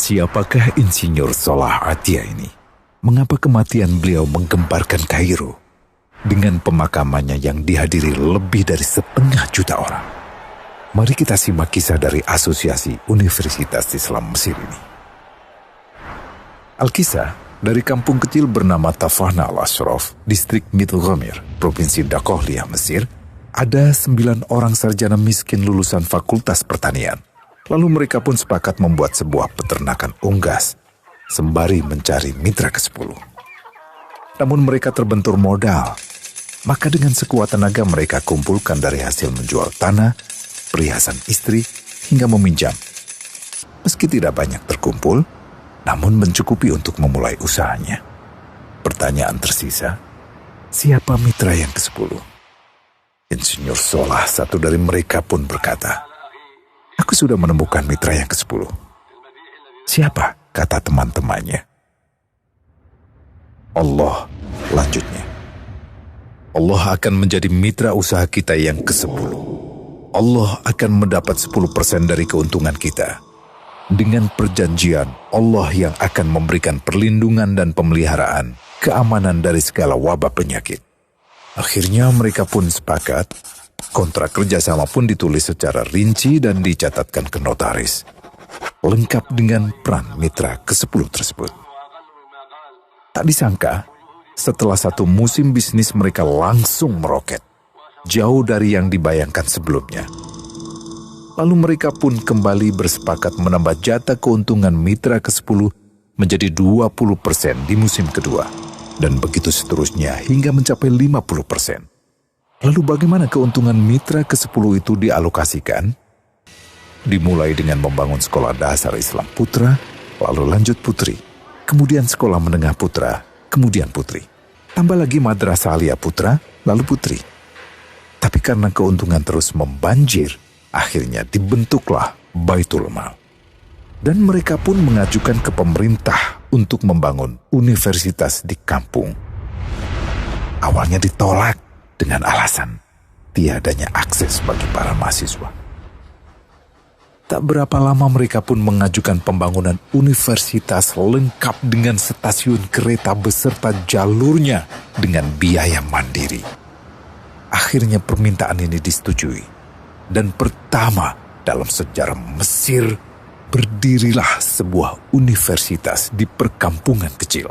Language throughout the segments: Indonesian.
Siapakah Insinyur Salah Atia ini? Mengapa kematian beliau menggemparkan Kairo dengan pemakamannya yang dihadiri lebih dari 1,5 juta orang? Mari kita simak kisah dari Asosiasi Universitas Islam Mesir ini. Al-Kisah dari kampung kecil bernama Tafahna al-Ashraf, distrik Mitghamir, Provinsi Dakohlia, Mesir, ada 9 orang sarjana miskin lulusan Fakultas Pertanian. Lalu mereka pun sepakat membuat sebuah peternakan unggas, sembari mencari mitra ke-10. Namun mereka terbentur modal, maka dengan sekuat tenaga mereka kumpulkan dari hasil menjual tanah, perhiasan istri, hingga meminjam. Meski tidak banyak terkumpul, namun mencukupi untuk memulai usahanya. Pertanyaan tersisa, siapa mitra yang ke-10? Insinyur Salah, satu dari mereka pun berkata, "Aku sudah menemukan mitra yang ke-10. Siapa?" kata teman-temannya. "Allah," lanjutnya. "Allah akan menjadi mitra usaha kita yang ke-10. Allah akan mendapat 10% dari keuntungan kita. Dengan perjanjian, Allah yang akan memberikan perlindungan dan pemeliharaan, keamanan dari segala wabah penyakit." Akhirnya mereka pun sepakat. Kontrak kerjasama pun ditulis secara rinci dan dicatatkan ke notaris, lengkap dengan peran mitra ke-10 tersebut. Tak disangka, setelah 1 musim bisnis mereka langsung meroket, jauh dari yang dibayangkan sebelumnya. Lalu mereka pun kembali bersepakat menambah jatah keuntungan mitra ke-10 menjadi 20% di musim kedua, dan begitu seterusnya hingga mencapai 50%. Lalu bagaimana keuntungan mitra ke-10 itu dialokasikan? Dimulai dengan membangun sekolah dasar Islam putra, lalu lanjut putri, kemudian sekolah menengah putra, kemudian putri. Tambah lagi madrasah aliyah putra, lalu putri. Tapi karena keuntungan terus membanjir, akhirnya dibentuklah Baitul Mal. Dan mereka pun mengajukan ke pemerintah untuk membangun universitas di kampung. Awalnya ditolak dengan alasan tiadanya akses bagi para mahasiswa. Tak berapa lama mereka pun mengajukan pembangunan universitas lengkap dengan stasiun kereta beserta jalurnya dengan biaya mandiri. Akhirnya permintaan ini disetujui, dan pertama dalam sejarah Mesir berdirilah sebuah universitas di perkampungan kecil.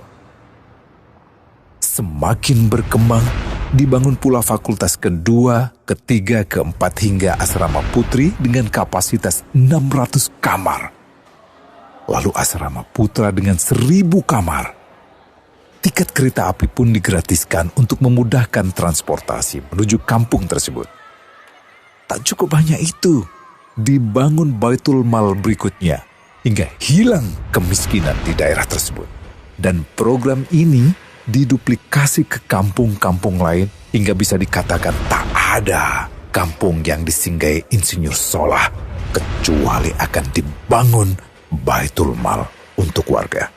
Semakin berkembang, dibangun pula fakultas kedua, ketiga, keempat hingga asrama putri dengan kapasitas 600 kamar. Lalu asrama putra dengan 1.000 kamar. Tiket kereta api pun digratiskan untuk memudahkan transportasi menuju kampung tersebut. Tak cukup hanya itu, dibangun Baitul Mal berikutnya hingga hilang kemiskinan di daerah tersebut. Dan program ini diduplikasi ke kampung-kampung lain hingga bisa dikatakan tak ada kampung yang disinggahi Insinyur Salah kecuali akan dibangun Baitul Mal untuk warga.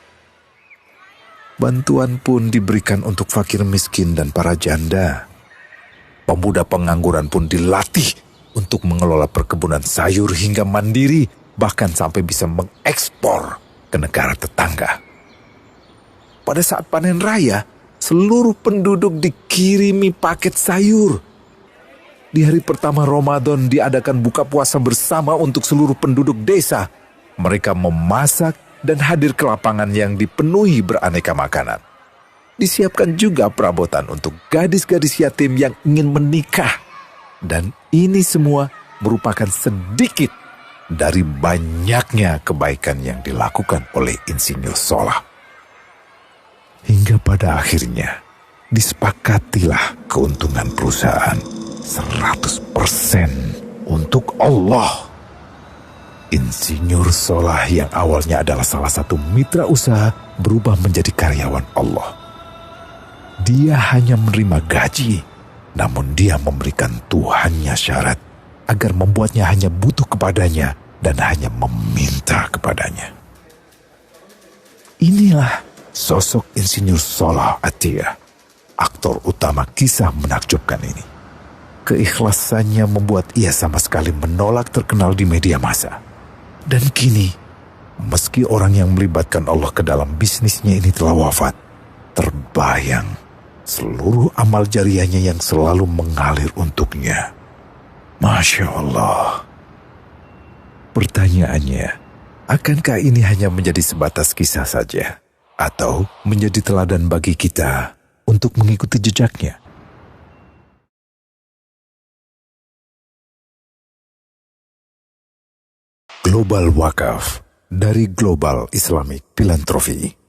Bantuan pun diberikan untuk fakir miskin dan para janda. Pemuda pengangguran pun dilatih untuk mengelola perkebunan sayur hingga mandiri, bahkan sampai bisa mengekspor ke negara tetangga. Pada saat panen raya, seluruh penduduk dikirimi paket sayur. Di hari pertama Ramadan diadakan buka puasa bersama untuk seluruh penduduk desa. Mereka memasak dan hadir ke lapangan yang dipenuhi beraneka makanan. Disiapkan juga perabotan untuk gadis-gadis yatim yang ingin menikah. Dan ini semua merupakan sedikit dari banyaknya kebaikan yang dilakukan oleh Insinyur Salah. Hingga pada akhirnya disepakatilah keuntungan perusahaan 100% untuk Allah. Insinyur Salah yang awalnya adalah salah satu mitra usaha berubah menjadi karyawan Allah. Dia hanya menerima gaji, namun dia memberikan Tuhannya syarat agar membuatnya hanya butuh kepadanya dan hanya meminta kepadanya. Inilah sosok Insinyur Salah Atia, aktor utama kisah menakjubkan ini. Keikhlasannya membuat ia sama sekali menolak terkenal di media massa. Dan kini, meski orang yang melibatkan Allah ke dalam bisnisnya ini telah wafat, terbayang seluruh amal jariahnya yang selalu mengalir untuknya. Masya Allah. Pertanyaannya, akankah ini hanya menjadi sebatas kisah saja? Atau menjadi teladan bagi kita untuk mengikuti jejaknya? Global Wakaf dari Global Islamic Philanthropy.